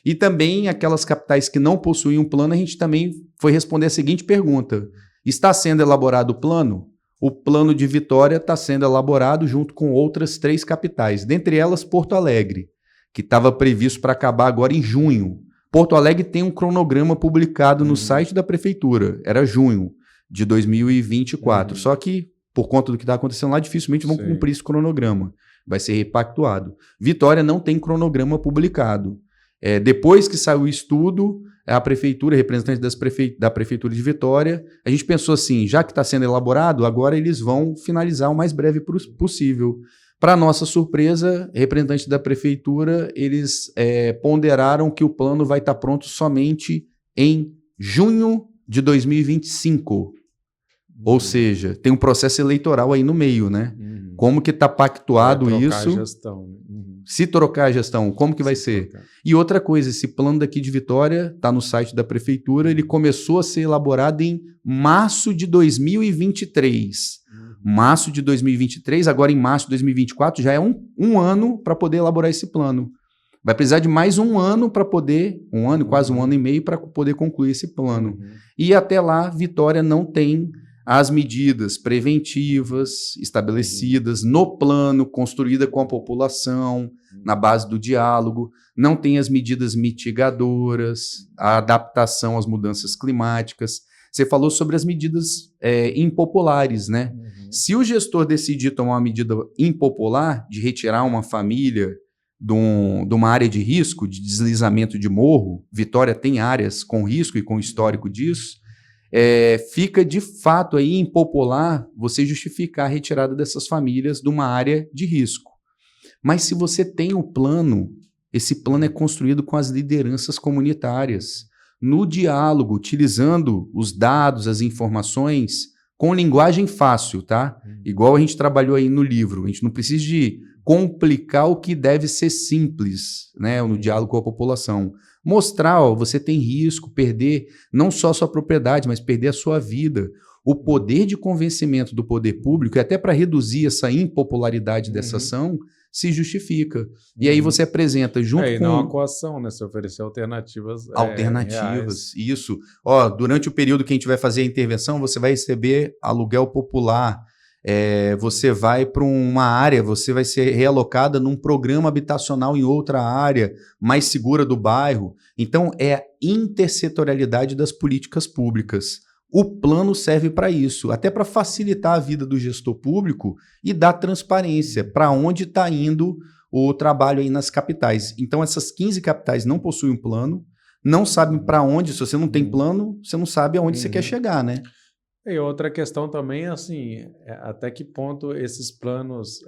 e também aquelas capitais que não possuíam um plano, a gente também foi responder a seguinte pergunta: está sendo elaborado o plano? O plano de Vitória está sendo elaborado junto com outras 3 capitais, dentre elas Porto Alegre, que estava previsto para acabar agora em junho. Porto Alegre tem um cronograma publicado no site da prefeitura, era junho de 2024, só que por conta do que está acontecendo lá, dificilmente vão cumprir esse cronograma, vai ser repactuado. Vitória não tem cronograma publicado. Depois que saiu o estudo, a prefeitura, representante da prefeitura de Vitória, a gente pensou assim, já que está sendo elaborado, agora eles vão finalizar o mais breve possível. Para nossa surpresa, representantes da prefeitura, eles ponderaram que o plano vai estar pronto somente em junho de 2025. Ou seja, tem um processo eleitoral aí no meio, né? Como que está pactuado isso? A gestão. Se trocar a gestão, como que vai ser? E outra coisa, esse plano daqui de Vitória está no site da prefeitura, ele começou a ser elaborado em março de 2023. Março de 2023, agora em março de 2024, já é um ano para poder elaborar esse plano. Vai precisar de mais um ano para poder, quase um ano e meio para poder concluir esse plano. E até lá, Vitória não tem as medidas preventivas estabelecidas no plano, construída com a população, na base do diálogo, não tem as medidas mitigadoras, a adaptação às mudanças climáticas. Você falou sobre as medidas impopulares, né? Se o gestor decidir tomar uma medida impopular de retirar uma família de uma área de risco, de deslizamento de morro, Vitória tem áreas com risco e com histórico disso, fica de fato aí impopular você justificar a retirada dessas famílias de uma área de risco. Mas se você tem o plano, esse plano é construído com as lideranças comunitárias, no diálogo, utilizando os dados, as informações, com linguagem fácil, tá? Igual a gente trabalhou aí no livro, a gente não precisa de complicar o que deve ser simples, né, no diálogo com a população. Mostrar, você tem risco, perder não só a sua propriedade, mas perder a sua vida. O poder de convencimento do poder público, e até para reduzir essa impopularidade dessa ação, se justifica. E aí você apresenta junto com... E não a coação, né? Você oferecer alternativas. Alternativas, isso. Durante o período que a gente vai fazer a intervenção, você vai receber aluguel popular, você vai para uma área, você vai ser realocada num programa habitacional em outra área, mais segura do bairro. Então, é a intersetorialidade das políticas públicas. O plano serve para isso, até para facilitar a vida do gestor público e dar transparência para onde está indo o trabalho aí nas capitais. Então, essas 15 capitais não possuem um plano, não sabem para onde. Se você não tem plano, você não sabe aonde você quer chegar, né? E outra questão também, assim, até que ponto esses planos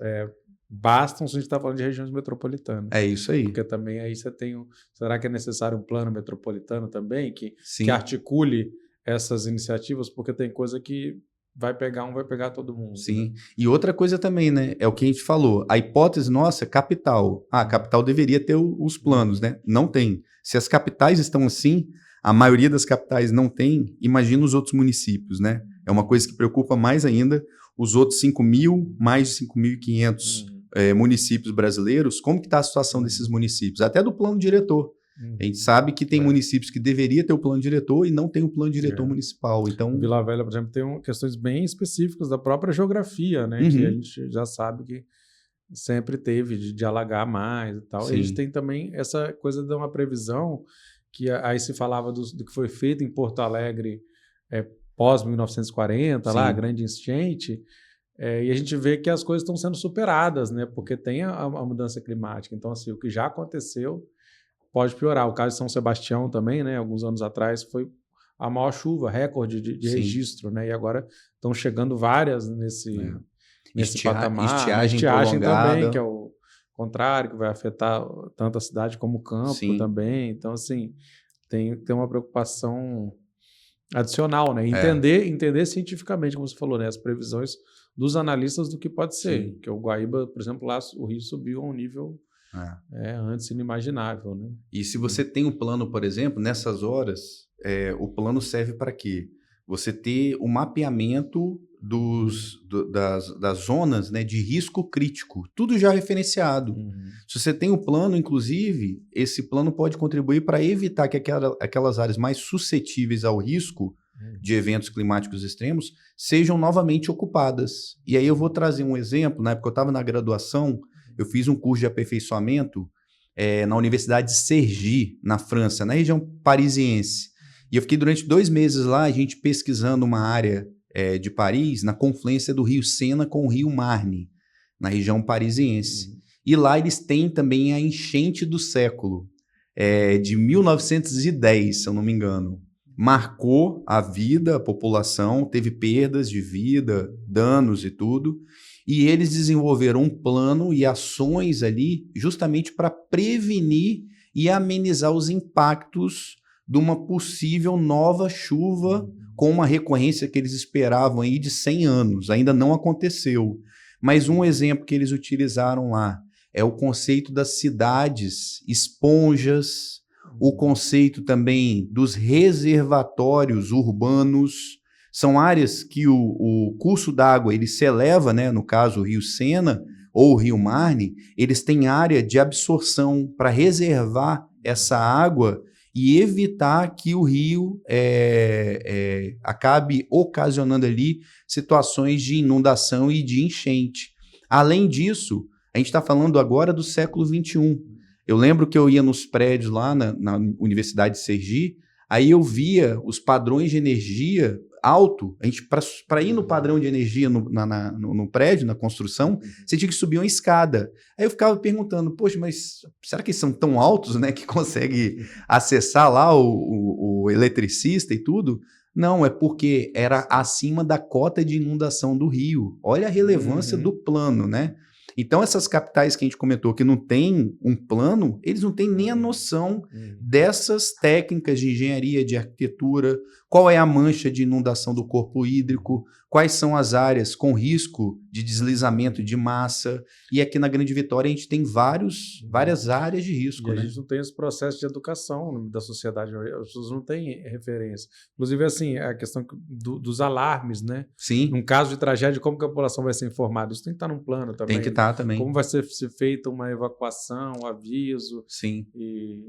bastam se a gente está falando de regiões metropolitanas. É isso aí. Porque também aí você tem será que é necessário um plano metropolitano também que Sim. articule essas iniciativas? Porque tem coisa que vai pegar todo mundo. Sim. E outra coisa também, né? É o que a gente falou. A hipótese nossa é capital. A capital deveria ter os planos, né? Não tem. Se as capitais estão assim, a maioria das capitais não tem, imagina os outros municípios, né? É uma coisa que preocupa mais ainda os outros 5.000, mais de 5.500 municípios brasileiros. Como que está a situação desses municípios? Até do plano diretor. A gente sabe que tem municípios que deveria ter o plano diretor e não tem o plano diretor municipal. Então, Vila Velha, por exemplo, tem questões bem específicas da própria geografia, né? Que a gente já sabe que sempre teve de alagar mais e tal. E a gente tem também essa coisa de uma previsão que aí se falava do que foi feito em Porto Alegre pós-1940, lá, a grande enchente, e a gente vê que as coisas estão sendo superadas, né? Porque tem a mudança climática. Então, assim, o que já aconteceu pode piorar. O caso de São Sebastião também, né? Alguns anos atrás foi a maior chuva, recorde de registro, né? E agora estão chegando várias nesse patamar. Estiagem também, que é o contrário, que vai afetar tanto a cidade como o campo também. Então, assim, tem uma preocupação adicional, né? Entender cientificamente, como você falou, né? As previsões dos analistas do que pode ser. Que o Guaíba, por exemplo, lá o rio subiu a um nível antes inimaginável, né? E se você tem um plano, por exemplo, nessas horas, o plano serve para quê? Você ter o mapeamento das zonas, né, de risco crítico, tudo já referenciado. Se você tem um plano, inclusive, esse plano pode contribuir para evitar que aquelas áreas mais suscetíveis ao risco de eventos climáticos extremos sejam novamente ocupadas. E aí eu vou trazer um exemplo. Na época eu estava na graduação, eu fiz um curso de aperfeiçoamento na Universidade de Cergy, na França, na região parisiense. E eu fiquei durante 2 meses lá, a gente pesquisando uma área de Paris, na confluência do rio Sena com o rio Marne, na região parisiense. E lá eles têm também a enchente do século, de 1910, se eu não me engano. Marcou a vida, a população, teve perdas de vida, danos e tudo. E eles desenvolveram um plano e ações ali justamente para prevenir e amenizar os impactos de uma possível nova chuva com uma recorrência que eles esperavam aí de 100 anos. Ainda não aconteceu. Mas um exemplo que eles utilizaram lá é o conceito das cidades esponjas, o conceito também dos reservatórios urbanos. São áreas que o curso d'água ele se eleva, né? No caso o rio Sena ou o rio Marne, eles têm área de absorção para reservar essa água e evitar que o rio acabe ocasionando ali situações de inundação e de enchente. Além disso, a gente está falando agora do século XXI. Eu lembro que eu ia nos prédios lá na Universidade de Cergy, aí eu via os padrões de energia alto. A gente, para ir no padrão de energia no prédio, na construção, você tinha que subir uma escada. Aí eu ficava perguntando, poxa, mas será que eles são tão altos, né, que consegue acessar lá o eletricista e tudo? Não, é porque era acima da cota de inundação do rio. Olha a relevância do plano, né? Então, essas capitais que a gente comentou que não tem um plano, eles não têm nem a noção dessas técnicas de engenharia, de arquitetura, qual é a mancha de inundação do corpo hídrico, quais são as áreas com risco de deslizamento de massa. E aqui na Grande Vitória a gente tem várias áreas de risco. E né? A gente não tem esse processo de educação da sociedade, as pessoas não têm referência. Inclusive, assim, a questão dos alarmes, né? Sim. Num caso de tragédia, como que a população vai ser informada? Isso tem que estar num plano também. Tem que estar também. Como vai ser feita uma evacuação, um aviso. Sim. E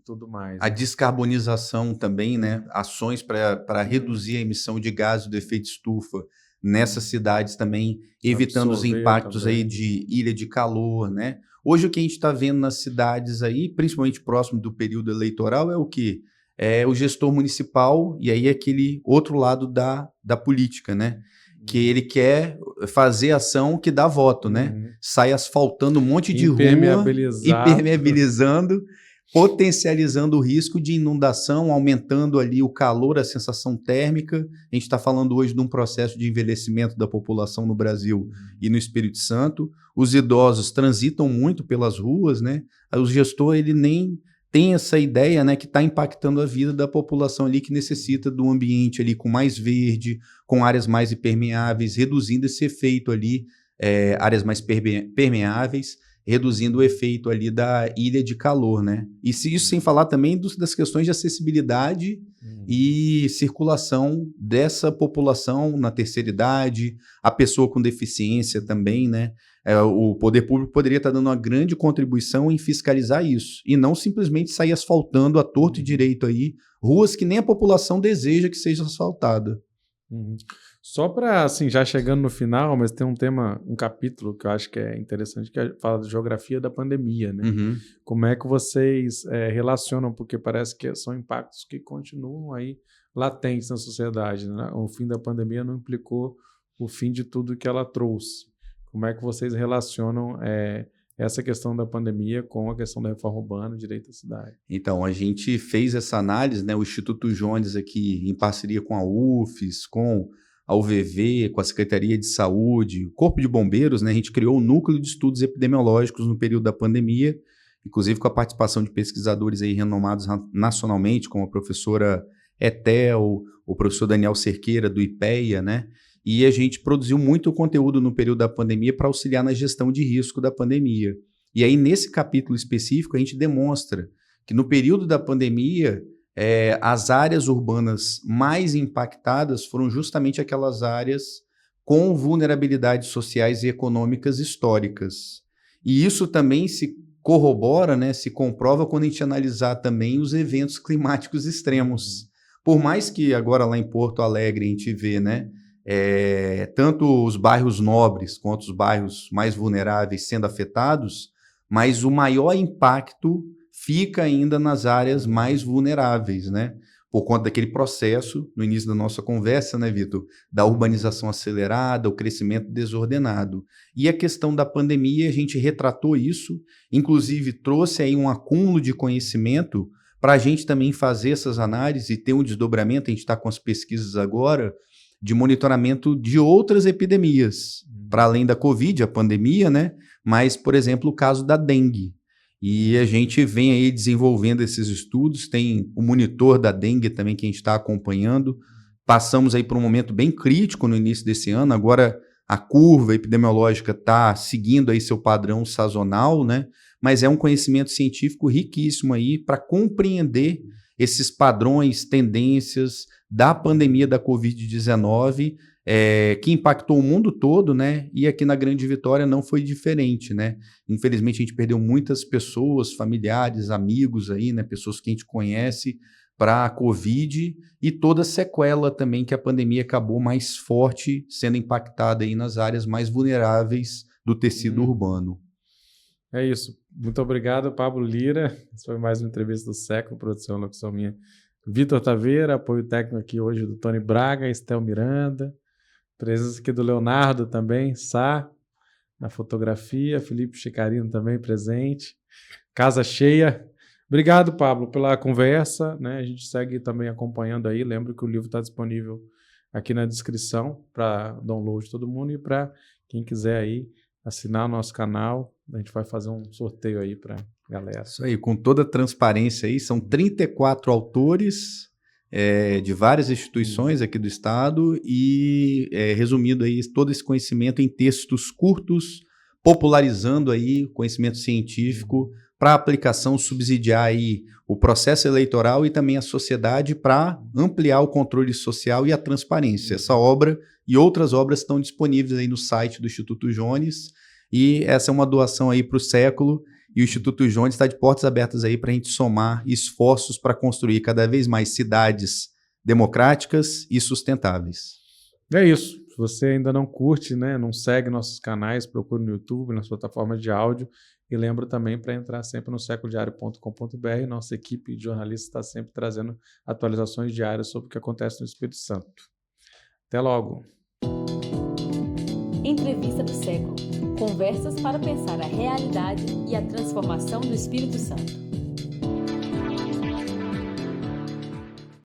tudo mais. A descarbonização também, né? Ações para reduzir a emissão de gases do efeito estufa nessas cidades também, evitando os impactos aí de ilha de calor, né? Hoje o que a gente está vendo nas cidades aí, principalmente próximo do período eleitoral, é o quê? É o gestor municipal e aí aquele outro lado da política, né? Que ele quer fazer ação que dá voto, né? Sai asfaltando um monte de rua, impermeabilizando, potencializando o risco de inundação, aumentando ali o calor, a sensação térmica. A gente está falando hoje de um processo de envelhecimento da população no Brasil e no Espírito Santo. Os idosos transitam muito pelas ruas, né? O gestor, ele nem tem essa ideia, né, que está impactando a vida da população ali que necessita de um ambiente ali com mais verde, com áreas mais impermeáveis, reduzindo esse efeito ali, áreas mais permeáveis, reduzindo o efeito ali da ilha de calor, né? E isso sem falar também das questões de acessibilidade e circulação dessa população na terceira idade, a pessoa com deficiência também, né? O poder público poderia estar dando uma grande contribuição em fiscalizar isso, e não simplesmente sair asfaltando à torto e direito aí, ruas que nem a população deseja que seja asfaltada. Só para, assim, já chegando no final, mas tem um capítulo que eu acho que é interessante, que fala da geografia da pandemia, né? Como é que vocês relacionam, porque parece que são impactos que continuam aí latentes na sociedade, né? O fim da pandemia não implicou o fim de tudo que ela trouxe. Como é que vocês relacionam essa questão da pandemia com a questão da reforma urbana, direito à cidade? Então, a gente fez essa análise, né? O Instituto Jones aqui, em parceria com a UFES, com a UVV, com a Secretaria de Saúde, o Corpo de Bombeiros, né? A gente criou um núcleo de estudos epidemiológicos no período da pandemia, inclusive com a participação de pesquisadores aí renomados nacionalmente, como a professora Etel, o professor Daniel Cerqueira, do IPEA, né? E a gente produziu muito conteúdo no período da pandemia para auxiliar na gestão de risco da pandemia. E aí, nesse capítulo específico, a gente demonstra que no período da pandemia, as áreas urbanas mais impactadas foram justamente aquelas áreas com vulnerabilidades sociais e econômicas históricas. E isso também se corrobora, né, se comprova quando a gente analisar também os eventos climáticos extremos. Por mais que agora lá em Porto Alegre a gente vê, né, tanto os bairros nobres quanto os bairros mais vulneráveis sendo afetados, mas o maior impacto fica ainda nas áreas mais vulneráveis, né? Por conta daquele processo, no início da nossa conversa, né, Vitor? Da urbanização acelerada, o crescimento desordenado. E a questão da pandemia, a gente retratou isso, inclusive trouxe aí um acúmulo de conhecimento para a gente também fazer essas análises e ter um desdobramento. A gente está com as pesquisas agora de monitoramento de outras epidemias, para além da Covid, a pandemia, né? Mas, por exemplo, o caso da dengue. E a gente vem aí desenvolvendo esses estudos, tem o monitor da dengue também que a gente está acompanhando. Passamos aí por um momento bem crítico no início desse ano, agora a curva epidemiológica está seguindo aí seu padrão sazonal, né? Mas é um conhecimento científico riquíssimo aí para compreender esses padrões, tendências da pandemia da Covid-19, que impactou o mundo todo, né? E aqui na Grande Vitória não foi diferente, né? Infelizmente a gente perdeu muitas pessoas, familiares, amigos aí, né? Pessoas que a gente conhece para a Covid e toda a sequela também que a pandemia acabou mais forte, sendo impactada aí nas áreas mais vulneráveis do tecido urbano. É isso. Muito obrigado, Pablo Lira. Essa foi mais uma entrevista do século, produção e locução minha. Vitor Taveira, apoio técnico aqui hoje do Tony Braga, Estel Miranda, presença aqui do Leonardo também, Sá, na fotografia, Felipe Chicarino também presente, casa cheia. Obrigado, Pablo, pela conversa, né? A gente segue também acompanhando aí, lembro que o livro está disponível aqui na descrição para download de todo mundo e para quem quiser aí assinar o nosso canal, a gente vai fazer um sorteio aí para galera. Isso aí, com toda a transparência aí, são 34 autores de várias instituições aqui do estado e resumindo aí todo esse conhecimento em textos curtos, popularizando aí o conhecimento científico para aplicação, subsidiar aí o processo eleitoral e também a sociedade para ampliar o controle social e a transparência. Essa obra e outras obras estão disponíveis aí no site do Instituto Jones e essa é uma doação aí para o século e o Instituto Jones está de portas abertas aí para a gente somar esforços para construir cada vez mais cidades democráticas e sustentáveis. É isso. você ainda não curte, né, não segue nossos canais, procure no YouTube, nas plataformas de áudio. E lembro também para entrar sempre no seculodiario.com.br. Nossa equipe de jornalistas está sempre trazendo atualizações diárias sobre o que acontece no Espírito Santo. Até logo! Entrevista do século. Conversas para pensar a realidade e a transformação do Espírito Santo.